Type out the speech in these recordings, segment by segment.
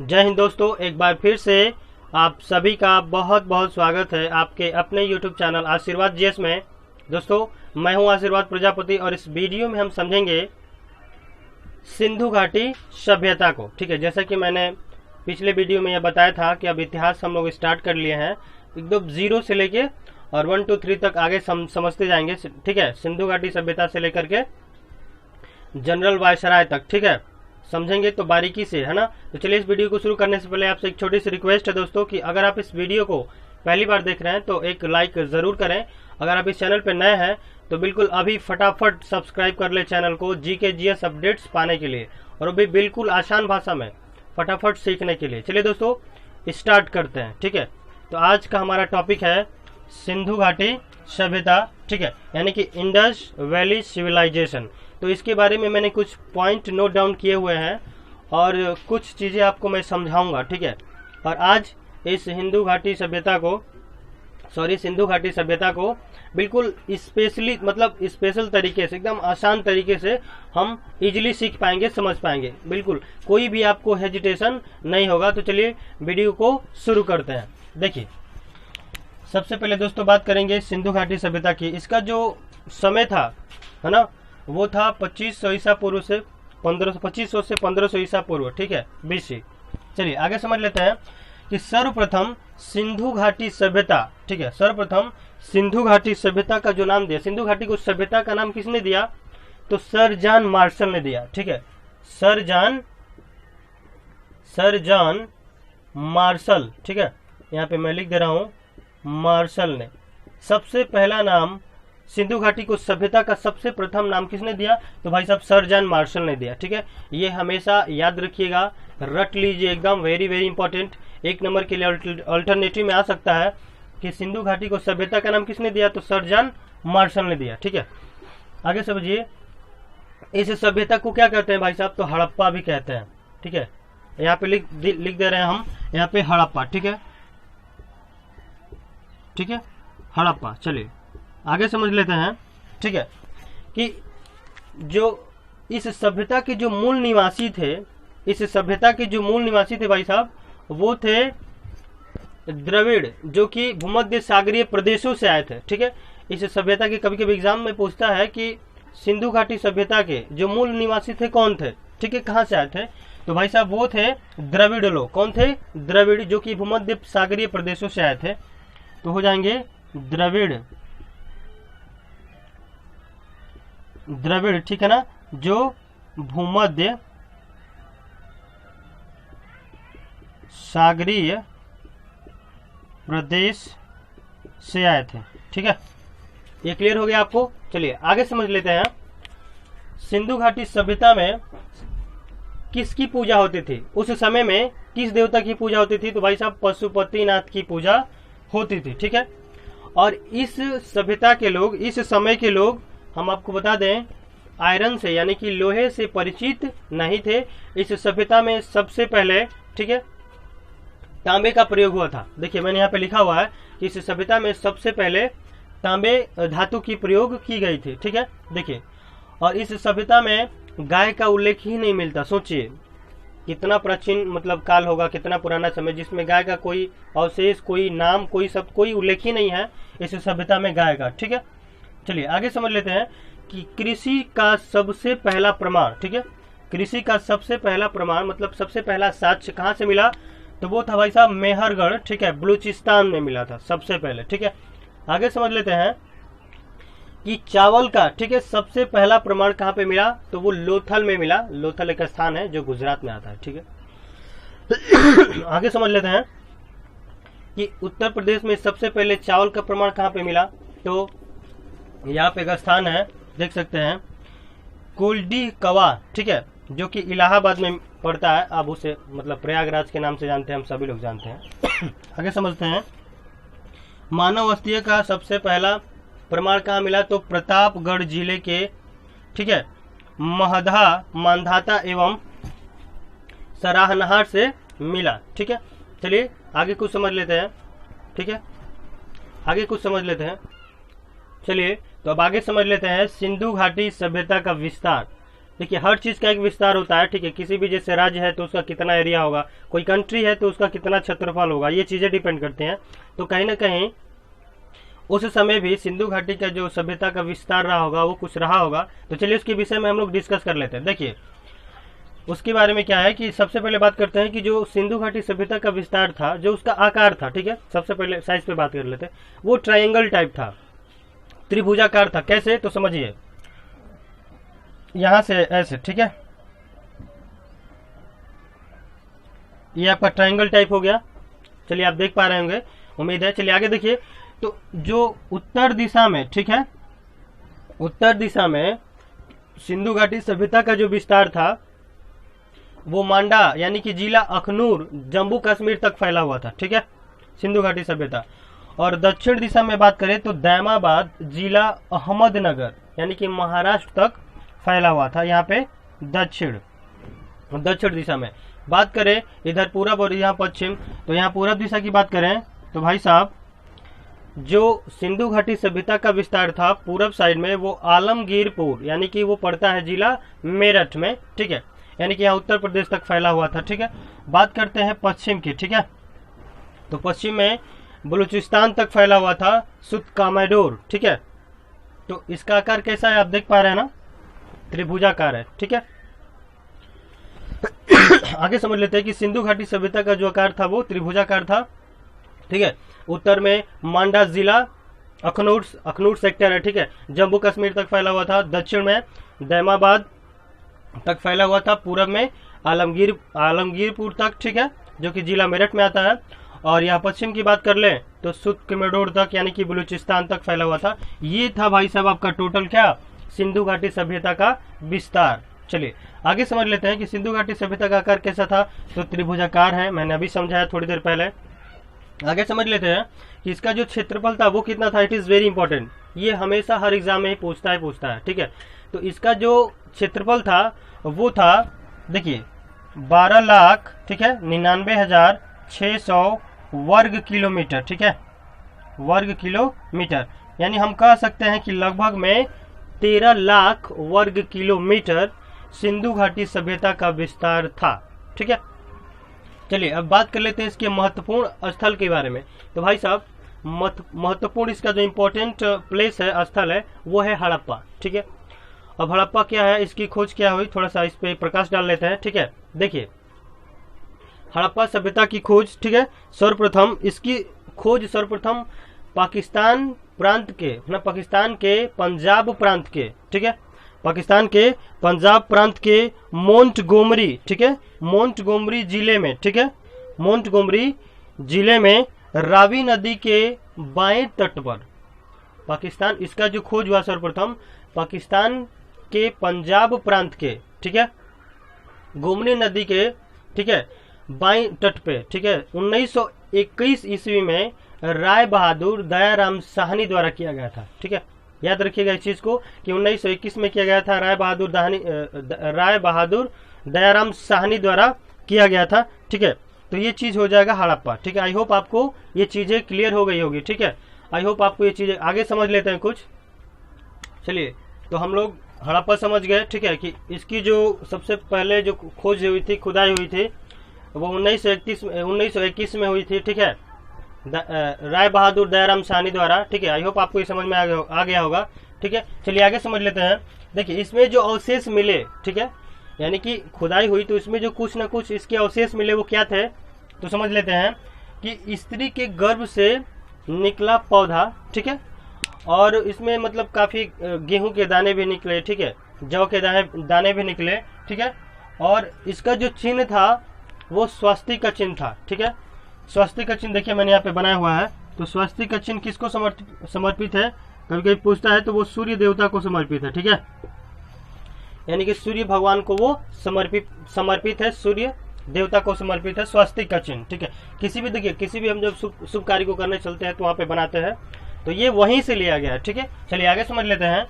जय हिंद दोस्तों, एक बार फिर से आप सभी का बहुत बहुत स्वागत है आपके अपने YouTube चैनल आशीर्वाद जीएस में। दोस्तों, मैं हूं आशीर्वाद प्रजापति और इस वीडियो में हम समझेंगे सिंधु घाटी सभ्यता को। ठीक है, जैसा कि मैंने पिछले वीडियो में यह बताया था कि अब इतिहास हम लोग स्टार्ट कर लिए हैं, एकदम 0 से लेके और 1 2 3 तक आगे समझते जाएंगे। ठीक है, सिंधु घाटी सभ्यता से लेकर के जनरल वायसराय तक, ठीक है, समझेंगे तो बारीकी से, है ना। तो चलिए इस वीडियो को शुरू करने से पहले आपसे एक छोटी सी रिक्वेस्ट है दोस्तों कि अगर आप इस वीडियो को पहली बार देख रहे हैं तो एक लाइक जरूर करें। अगर आप इस चैनल पर नए हैं तो बिल्कुल अभी फटाफट सब्सक्राइब कर ले चैनल को जीके जीएस अपडेट्स पाने के लिए, और वो भी बिल्कुल आसान भाषा में फटाफट सीखने के लिए। चलिए दोस्तों स्टार्ट करते हैं। ठीक है, तो आज का हमारा टॉपिक है सिंधु घाटी सभ्यता, ठीक है, यानी कि इंडस वैली सिविलाइजेशन। तो इसके बारे में मैंने कुछ पॉइंट नोट डाउन किए हुए हैं और कुछ चीज़ें आपको मैं समझाऊंगा। ठीक है, और आज इस सिंधु घाटी सभ्यता को बिल्कुल स्पेशली मतलब स्पेशल तरीके से, एकदम आसान तरीके से हम इजीली सीख पाएंगे, समझ पाएंगे, बिल्कुल कोई भी आपको हेजिटेशन नहीं होगा। तो चलिए वीडियो को शुरू करते हैं। देखिए, सबसे पहले दोस्तों बात करेंगे सिंधु घाटी सभ्यता की। इसका जो समय था, है ना, वो था 2500 ईसा पूर्व से 2500 से 1500 ईसा पूर्व, ठीक है, BC। चलिए आगे समझ लेते हैं कि सर्वप्रथम सिंधु घाटी सभ्यता, ठीक है, सर्वप्रथम सिंधु घाटी सभ्यता का जो नाम दिया, सिंधु घाटी को सभ्यता का नाम किसने दिया? तो सर जॉन मार्शल ने दिया। ठीक है, सर जॉन मार्शल, ठीक है, यहाँ पे मैं लिख दे रहा हूं, मार्शल ने सबसे पहला नाम सिंधु घाटी को सभ्यता का सबसे प्रथम नाम किसने दिया? तो भाई साहब सर जॉन मार्शल ने दिया। ठीक है, ये हमेशा याद रखिएगा, रट लीजिए, एकदम वेरी वेरी इंपॉर्टेंट। एक नंबर के लिए अल्टरनेटिव में आ सकता है कि सिंधु घाटी को सभ्यता का नाम किसने दिया? तो सर जॉन मार्शल ने दिया। ठीक है, आगे समझिए, इस सभ्यता को क्या कहते हैं भाई साहब? तो हड़प्पा भी कहते हैं। ठीक है, यहाँ पे लिख दे रहे हैं हम, यहाँ पे हड़प्पा। ठीक है, हड़प्पा। चलिए आगे समझ लेते हैं। ठीक है, कि जो इस सभ्यता के जो मूल निवासी थे, भाई साहब, वो थे द्रविड़, जो कि भूमध्य सागरीय प्रदेशों से आए थे। ठीक है, इस सभ्यता के कभी कभी एग्जाम में पूछता है कि सिंधु घाटी सभ्यता के जो मूल निवासी थे कौन थे? ठीक है, कहाँ से आए थे? तो भाई साहब वो थे द्रविड़ लोग। कौन थे? द्रविड़, जो कि भूमध्य सागरीय प्रदेशों से आए थे। तो हो जाएंगे द्रविड़, ठीक है ना, जो भूमध्य सागरीय प्रदेश से आए थे। ठीक है, ये क्लियर हो गया आपको। चलिए आगे समझ लेते हैं, सिंधु घाटी सभ्यता में किसकी पूजा होती थी? उस समय में किस देवता की पूजा होती थी? तो भाई साहब पशुपतिनाथ की पूजा होती थी। ठीक है, और इस सभ्यता के लोग, इस समय के लोग, हम आपको बता दें, आयरन से यानी कि लोहे से परिचित नहीं थे। इस सभ्यता में सबसे पहले, ठीक है, तांबे का प्रयोग हुआ था। देखिए मैंने यहाँ पे लिखा हुआ है कि इस सभ्यता में सबसे पहले तांबे धातु की प्रयोग की गई थी। ठीक है, देखिए, और इस सभ्यता में गाय का उल्लेख ही नहीं मिलता। सोचिए कितना प्राचीन मतलब काल होगा, कितना पुराना समय, जिसमें गाय का कोई अवशेष, कोई नाम, कोई सब, कोई उल्लेख ही नहीं है इस सभ्यता में गाय का। ठीक है, चलिए आगे समझ लेते हैं कि कृषि का सबसे पहला प्रमाण, ठीक है, कृषि का सबसे पहला प्रमाण मतलब सबसे पहला साक्ष्य कहाँ से मिला? तो वो था भाई साहब मेहरगढ़, ठीक है, बलूचिस्तान में मिला था सबसे पहले। ठीक है, आगे समझ लेते हैं कि चावल का, ठीक है, सबसे पहला प्रमाण कहाँ पे मिला? तो वो लोथल में मिला। लोथल एक स्थान है जो गुजरात में आता है। ठीक है, आगे समझ लेते हैं कि उत्तर प्रदेश में सबसे पहले चावल का प्रमाण कहाँ पे मिला? तो यहाँ पे एक स्थान है, देख सकते हैं, कुलडी कवा, ठीक है, जो कि इलाहाबाद में पड़ता है। अब उसे मतलब प्रयागराज के नाम से जानते हैं, हम सभी लोग जानते हैं। आगे समझते हैं, मानव अस्तित्व का सबसे पहला प्रमाण कहाँ मिला? तो प्रतापगढ़ जिले के, ठीक है, मांधाता एवं सराहनहार से मिला। ठीक है, चलिए आगे कुछ समझ लेते हैं। ठीक है, आगे कुछ समझ लेते हैं। चलिए तो अब आगे समझ लेते हैं सिंधु घाटी सभ्यता का विस्तार। देखिए हर चीज का एक विस्तार होता है, ठीक है। किसी भी जैसे राज्य है तो उसका कितना एरिया होगा, कोई कंट्री है तो उसका कितना क्षेत्रफल होगा, ये चीजें डिपेंड करते हैं। तो कहीं ना कहीं उस समय भी सिंधु घाटी का जो सभ्यता का विस्तार रहा होगा वो कुछ रहा होगा। तो चलिए उसके विषय में हम लोग डिस्कस कर लेते हैं। देखिए उसके बारे में क्या है कि सबसे पहले बात करते हैं कि जो सिंधु घाटी सभ्यता का विस्तार था, जो उसका आकार था, ठीक है, सबसे पहले साइज पे बात कर लेते हैं। वो ट्रायंगल टाइप था, त्रिभुजाकार था। कैसे, तो समझिए, यहां से ऐसे, ठीक है, ये आपका ट्रायंगल टाइप हो गया। चलिए आप देख पा रहे होंगे, उम्मीद है। चलिए आगे देखिए। तो जो उत्तर दिशा में, ठीक है, उत्तर दिशा में सिंधु घाटी सभ्यता का जो विस्तार था वो मांडा यानी कि जिला अखनूर जम्मू कश्मीर तक फैला हुआ था, ठीक है, सिंधु घाटी सभ्यता। और दक्षिण दिशा में बात करें तो दैमाबाद जिला अहमदनगर यानी कि महाराष्ट्र तक फैला हुआ था। यहाँ पे दक्षिण दिशा में बात करें, इधर पूरब और यहाँ पश्चिम। तो यहाँ पूरब दिशा की बात करें तो भाई साहब जो सिंधु घाटी सभ्यता का विस्तार था पूरब साइड में, वो आलमगीरपुर यानी कि वो पड़ता है जिला मेरठ में, ठीक है, यानी कि यहाँ उत्तर प्रदेश तक फैला हुआ था, ठीक है। बात करते हैं पश्चिम की, ठीक है, तो पश्चिम में बलूचिस्तान तक फैला हुआ था, सुतकामेडोर, ठीक है। तो इसका आकार कैसा है आप देख पा रहे हैं ना, त्रिभुजाकार है, ठीक है। आगे समझ लेते हैं कि सिंधु घाटी सभ्यता का जो आकार था वो त्रिभुजाकार था, ठीक है। उत्तर में मांडा जिला अखनूर सेक्टर है, ठीक है, जम्मू कश्मीर तक फैला हुआ था। दक्षिण में दैमाबाद तक फैला हुआ था। पूरब में आलमगीरपुर तक, ठीक है, जो कि जिला मेरठ में आता है। और यहाँ पश्चिम की बात कर ले तो सुतकमेडोर तक यानी कि बलूचिस्तान तक फैला हुआ था। ये था भाई साहब आपका टोटल क्या, सिंधु घाटी सभ्यता का विस्तार। चलिए आगे समझ लेते हैं कि सिंधु घाटी सभ्यता का आकार कैसा था। तो त्रिभुजाकार है, मैंने अभी समझाया थोड़ी देर पहले। आगे समझ लेते हैं कि इसका जो क्षेत्रफल था वो कितना था। इट इज वेरी इंपॉर्टेंट, ये हमेशा हर एग्जाम में ही पूछता है, ठीक है। तो इसका जो क्षेत्रफल था वो था, देखिए 12 लाख, ठीक है, 99,600 वर्ग किलोमीटर, ठीक है, वर्ग किलोमीटर। यानी हम कह सकते हैं कि लगभग में 13 लाख वर्ग किलोमीटर सिंधु घाटी सभ्यता का विस्तार था, ठीक है। चलिए अब बात कर लेते हैं इसके महत्वपूर्ण स्थल के बारे में। तो भाई साहब महत्वपूर्ण इसका जो इम्पोर्टेंट प्लेस है, स्थल है, वो है हड़प्पा, ठीक है। अब हड़प्पा क्या है, इसकी खोज क्या हुई, थोड़ा सा इस पे प्रकाश डाल लेते हैं, ठीक है। देखिए हड़प्पा सभ्यता की खोज, ठीक है, सर्वप्रथम इसकी खोज सर्वप्रथम पाकिस्तान प्रांत के, पाकिस्तान के पंजाब प्रांत के, ठीक है, पाकिस्तान के पंजाब प्रांत के मोंटगोमरी, ठीक है, मोंटगोमरी जिले में, ठीक है, मोंटगोमरी जिले में रावी नदी के बाएं तट पर पाकिस्तान, इसका जो खोज हुआ सर्वप्रथम पाकिस्तान के पंजाब प्रांत के, ठीक है, गोमनी नदी के, ठीक है, बाएं तट पे, ठीक है, 1921 ईस्वी में राय बहादुर दयाराम साहनी द्वारा किया गया था, ठीक है। याद रखिएगा इस चीज को कि 1921 में किया गया था, राय बहादुर दयाराम साहनी द्वारा किया गया था, ठीक है। तो ये चीज हो जाएगा हड़प्पा, ठीक है। आई होप आपको ये चीजें क्लियर हो गई होगी, ठीक है। आई होप आपको ये चीजें, आगे समझ लेते हैं कुछ। चलिए तो हम लोग हड़प्पा समझ गए, ठीक है, कि इसकी जो सबसे पहले जो खोज हुई थी, खुदाई हुई थी, वो 1921 में हुई थी, ठीक है, राय बहादुर दयाराम साहनी द्वारा, ठीक है। आई होप आपको ये समझ में आ गया होगा, ठीक है। चलिए आगे समझ लेते हैं। देखिए इसमें जो अवशेष मिले, ठीक है, यानी कि खुदाई हुई तो इसमें जो कुछ न कुछ इसके अवशेष मिले वो क्या थे, तो समझ लेते हैं कि स्त्री के गर्भ से निकला पौधा, ठीक है, और इसमें मतलब काफी गेहूं के दाने भी निकले, ठीक है, जौ के दाने भी निकले, ठीक है। और इसका जो चिन्ह था वो स्वस्तिक का चिन्ह था, ठीक है। स्वस्तिक का चिन्ह देखिए मैंने यहाँ पे बनाया हुआ है। तो स्वस्तिक का चिन्ह किसको समर्पित है, कभी कभी पूछता है, तो वो सूर्य देवता को समर्पित है, ठीक है, यानी कि सूर्य भगवान को वो समर्पित है, सूर्य देवता को समर्पित है स्वस्तिक का चिन्ह, ठीक है। किसी भी देखिए, किसी भी हम जब शुभ कार्य को करने चलते हैं तो वहां पे बनाते हैं, तो ये वहीं से लिया गया है, ठीक है। चलिए आगे समझ लेते हैं।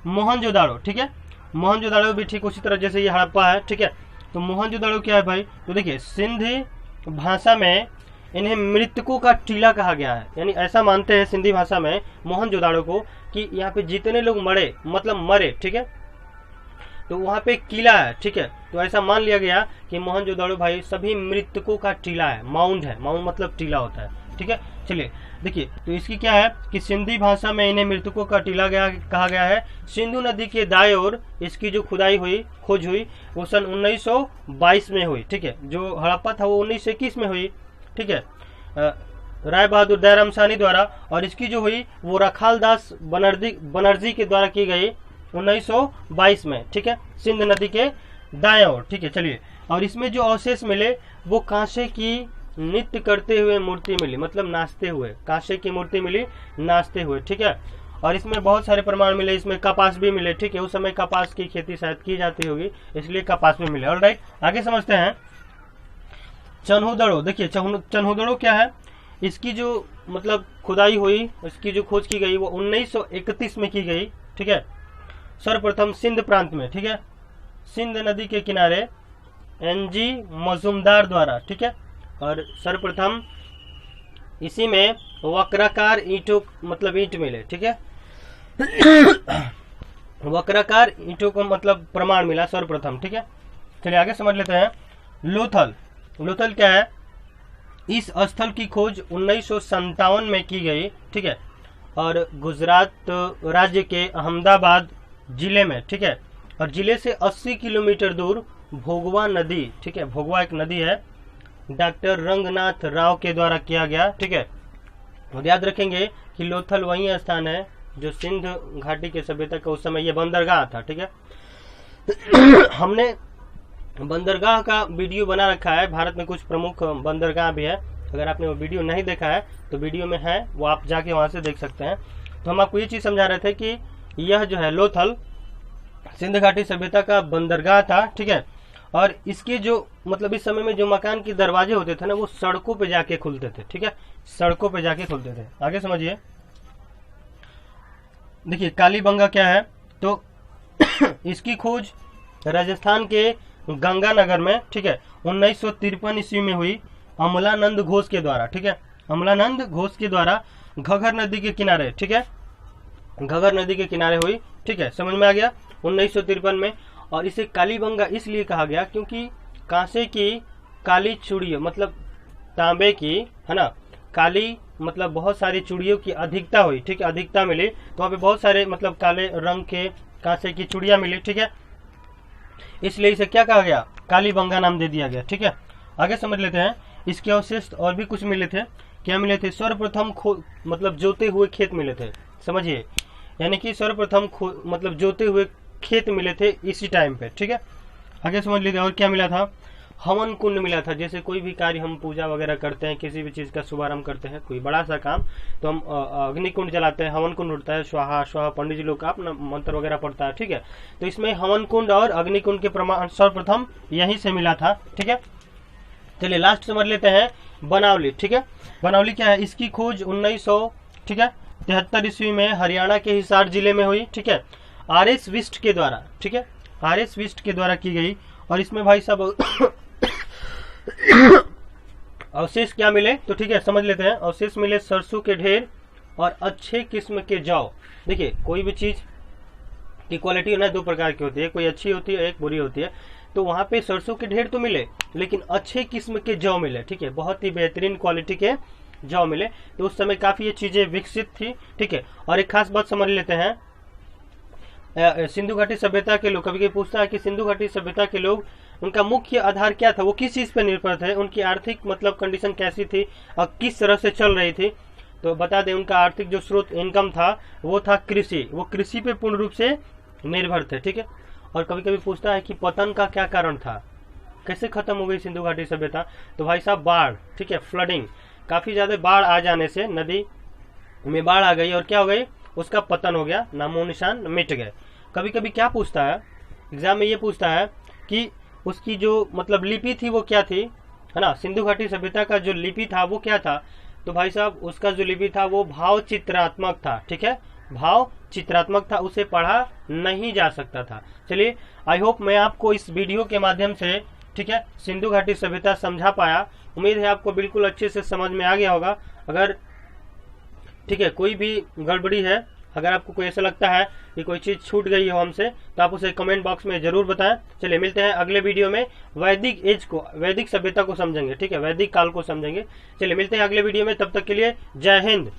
मोहनजोदाड़ो, ठीक है, मोहनजोदाड़ो भी ठीक उसी तरह जैसे ये हड़प्पा है, ठीक है। तो मोहनजोदाड़ो क्या है भाई, तो देखिए सिंधी भाषा में इन्हें मृतकों का टीला कहा गया है, यानी ऐसा मानते हैं सिंधी भाषा में मोहनजोदाड़ो को कि यहाँ पे जितने लोग मरे, मतलब मरे, ठीक है, तो वहाँ पे किला है, ठीक है। तो ऐसा मान लिया गया कि मोहनजोदड़ो भाई सभी मृतकों का टीला है, माउंड है, माउंड मतलब टीला होता है, ठीक है। चलिए देखिए, तो इसकी क्या है कि सिंधी भाषा में इन्हें मृतकों का टीला कहा गया है। सिंधु नदी के दाएं ओर इसकी जो खोज हुई वो सन 1922 में हुई, ठीक है। जो हड़प्पा था वो 1921 में हुई, ठीक है, राय बहादुर दयाराम साहनी द्वारा। और इसकी जो हुई वो रखाल दास बनर्जी के द्वारा की गई 1922 में, ठीक है, सिंध नदी के दाएं ओर, ठीक है। चलिए, और इसमें जो अवशेष मिले वो कांसे की नृत्य करते हुए मूर्ति मिली, मतलब नाचते हुए, कांसे की मूर्ति मिली नाचते हुए, ठीक है। और इसमें बहुत सारे प्रमाण मिले, इसमें कपास भी मिले, ठीक है। उस समय कपास की खेती शायद की जाती होगी, इसलिए कपास भी मिले। ऑलराइट, आगे समझते हैं चन्हुदड़ो। देखिए चन्हुदड़ो क्या है, इसकी जो मतलब खुदाई हुई, इसकी जो खोज की गई वो 1931 में की गई, ठीक है, सर्वप्रथम सिंध प्रांत में, ठीक है, सिंध नदी के किनारे NG मजूमदार द्वारा, ठीक है। और सर्वप्रथम इसी में वक्राकार ईंटों मतलब ईंट मिले, ठीक है। वक्राकार ईंटों को मतलब प्रमाण मिला सर्वप्रथम, ठीक है। चलिए आगे समझ लेते हैं लोथल क्या है। इस स्थल की खोज 1957 में की गई, ठीक है, और गुजरात राज्य के अहमदाबाद जिले में, ठीक है। और जिले से 80 किलोमीटर दूर भोगवा नदी, ठीक है, भोगवा एक नदी है, डॉक्टर रंगनाथ राव के द्वारा किया गया, ठीक है। और याद रखेंगे कि लोथल वही स्थान है जो सिंध घाटी के सभ्यता का उस समय ये बंदरगाह था, ठीक है। हमने बंदरगाह का वीडियो बना रखा है, भारत में कुछ प्रमुख बंदरगाह भी है। अगर आपने वो वीडियो नहीं देखा है तो वीडियो में है, वो आप जाके वहां से देख सकते हैं। तो हम आपको ये चीज समझा रहे थे कि यह जो है लोथल सिंध घाटी सभ्यता का बंदरगाह था, ठीक है। और इसके जो मतलब इस समय में जो मकान के दरवाजे होते थे ना वो सड़कों पे जाके खुलते थे, ठीक है, सड़कों पे जाके खुलते थे। आगे समझिए, देखिए कालीबंगा क्या है, तो इसकी खोज राजस्थान के गंगानगर में, ठीक है, 1953 ईस्वी में हुई अमलानंद घोष के द्वारा, ठीक है, अमलानंद घोष के द्वारा घग्गर नदी के किनारे, ठीक है, घग्गर नदी के किनारे हुई, ठीक है, समझ में आ गया 1953 में। और इसे कालीबंगा इसलिए कहा गया क्योंकि कांसे की काली चूड़ियों मतलब तांबे की, है ना, काली मतलब बहुत सारी चूड़ियों की अधिकता हुई, ठीक है, अधिकता मिली। तो वहाँ पे बहुत सारे मतलब काले रंग के कांसे की चूड़ियां मिली, ठीक है, इसलिए इसे क्या कहा गया, कालीबंगा नाम दे दिया गया, ठीक है। आगे समझ लेते हैं, इसके अवशेष और भी कुछ मिले थे। क्या मिले थे, सर्वप्रथम मतलब जोते हुए खेत मिले थे, समझिए, यानी कि सर्वप्रथम मतलब जोते हुए खेत मिले थे इसी टाइम पे, ठीक है। आगे समझ लीजिए, और क्या मिला था, हवन कुंड मिला था। जैसे कोई भी कार्य हम पूजा वगैरह करते हैं, किसी भी चीज का शुभारंभ करते हैं, कोई बड़ा सा काम, तो हम अग्नि कुंड जलाते हैं, हवन कुंड उठता है, स्वाहा स्वाहा, पंडित जी लोग का अपना मंत्र वगैरह पढ़ता है, ठीक है। तो इसमें हवन कुंड और अग्नि कुंड के प्रमाण सर्वप्रथम यहीं से मिला था, ठीक है। चलिए लास्ट समझ लेते हैं बनावली, ठीक है। बनावली क्या है, इसकी खोज 1973 ईस्वी में हरियाणा के हिसार जिले में हुई, ठीक है, RS विस्ट के द्वारा, ठीक है, RS विस्ट के द्वारा की गई। और इसमें भाई साहब अवशेष क्या मिले, तो ठीक है समझ लेते हैं। अवशेष मिले सरसों के ढेर और अच्छे किस्म के जौ। देखिए कोई भी चीज की क्वालिटी ना दो प्रकार की होती है, कोई अच्छी होती है, एक बुरी होती है। तो वहां पे सरसों के ढेर तो मिले, लेकिन अच्छे किस्म के जौ मिले, ठीक है, बहुत ही बेहतरीन क्वालिटी के जौ मिले। तो उस समय काफी ये चीजें विकसित थी, ठीक है। और एक खास बात समझ लेते हैं, सिंधु घाटी सभ्यता के लोग, कभी कभी पूछता है कि सिंधु घाटी सभ्यता के लोग उनका मुख्य आधार क्या था, वो किस चीज पर निर्भर थे, उनकी आर्थिक मतलब कंडीशन कैसी थी और किस तरह से चल रही थी। तो बता दें उनका आर्थिक जो स्रोत इनकम था वो था कृषि, वो कृषि पे पूर्ण रूप से निर्भर थे, ठीक है। और कभी कभी पूछता है कि पतन का क्या कारण था, कैसे खत्म हो गई सिंधु घाटी सभ्यता, तो भाई साहब बाढ़, ठीक है, फ्लडिंग, काफी ज्यादा बाढ़ आ जाने से नदी में बाढ़ आ गई और क्या हो गई, उसका पतन हो गया, नामो निशान मिट गए। कभी कभी क्या पूछता है एग्जाम में, ये पूछता है कि उसकी जो मतलब लिपि थी वो क्या थी, है ना, सिंधु घाटी सभ्यता का जो लिपि था वो क्या था, तो भाई साहब उसका जो लिपि था वो भाव चित्रात्मक था, ठीक है, भाव चित्रात्मक था, उसे पढ़ा नहीं जा सकता था। चलिए आई होप मैं आपको इस वीडियो के माध्यम से, ठीक है, सिंधु घाटी सभ्यता समझा पाया। उम्मीद है आपको बिल्कुल अच्छे से समझ में आ गया होगा। अगर ठीक है कोई भी गड़बड़ी है अगर आपको कोई ऐसा लगता है कि कोई चीज छूट गई हो हमसे तो आप उसे कमेंट बॉक्स में जरूर बताएं। चलिए मिलते हैं अगले वीडियो में, वैदिक एज को, वैदिक सभ्यता को समझेंगे, ठीक है, वैदिक काल को समझेंगे। चलिए मिलते हैं अगले वीडियो में, तब तक के लिए जय हिंद।